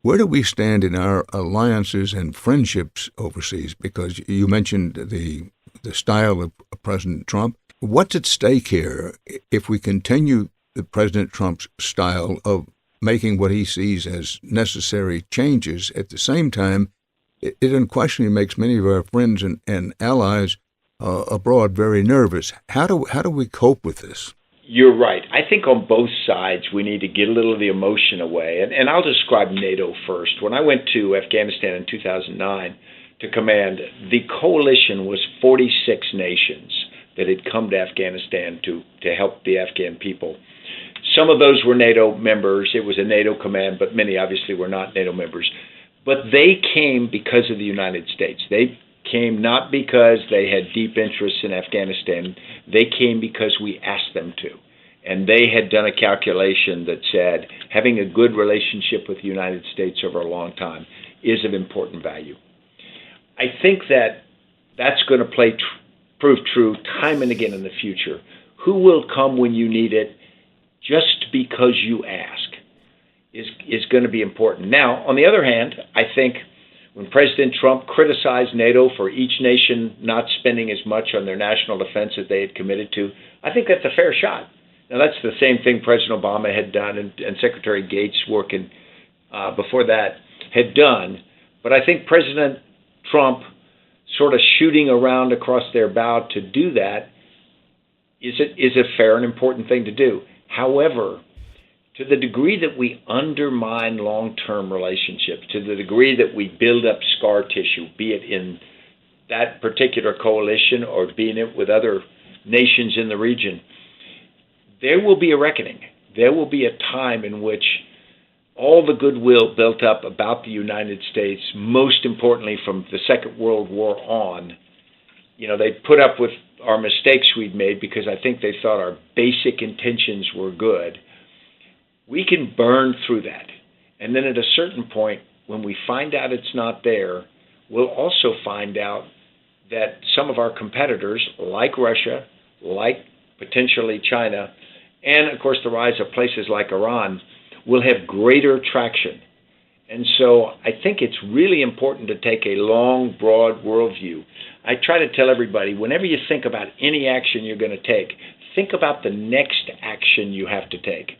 Where do we stand in our alliances and friendships overseas? Because you mentioned the style of President Trump. What's at stake here if we continue President Trump's style of making what he sees as necessary changes? At the same time, it unquestionably makes many of our friends and allies abroad very nervous. How do we cope with this? You're right. I think on both sides we need to get a little of the emotion away. And I'll describe NATO first. When I went to Afghanistan in 2009 to command, the coalition was 46 nations that had come to Afghanistan to help the Afghan people. Some of those were NATO members. It was a NATO command, but many obviously were not NATO members. But they came because of the United States. They came not because they had deep interests in Afghanistan. They came because we asked them to. And they had done a calculation that said having a good relationship with the United States over a long time is of important value. I think that that's going to prove true time and again in the future. Who will come when you need it just because you ask is going to be important. Now, on the other hand, I think when President Trump criticized NATO for each nation not spending as much on their national defense as they had committed to, I think that's a fair shot. Now, that's the same thing President Obama had done and Secretary Gates working before that had done. But I think President Trump sort of shooting around across their bow to do that is a fair and important thing to do. However, to the degree that we undermine long-term relationships, to the degree that we build up scar tissue, be it in that particular coalition or being it with other nations in the region, there will be a reckoning. There will be a time in which all the goodwill built up about the United States, most importantly from the Second World War on, they put up with our mistakes we'd made because I think they thought our basic intentions were good. We can burn through that. And then at a certain point, when we find out it's not there, we'll also find out that some of our competitors, like Russia, like potentially China, and of course the rise of places like Iran, will have greater traction. And so I think it's really important to take a long, broad worldview. I try to tell everybody, whenever you think about any action you're going to take, think about the next action you have to take.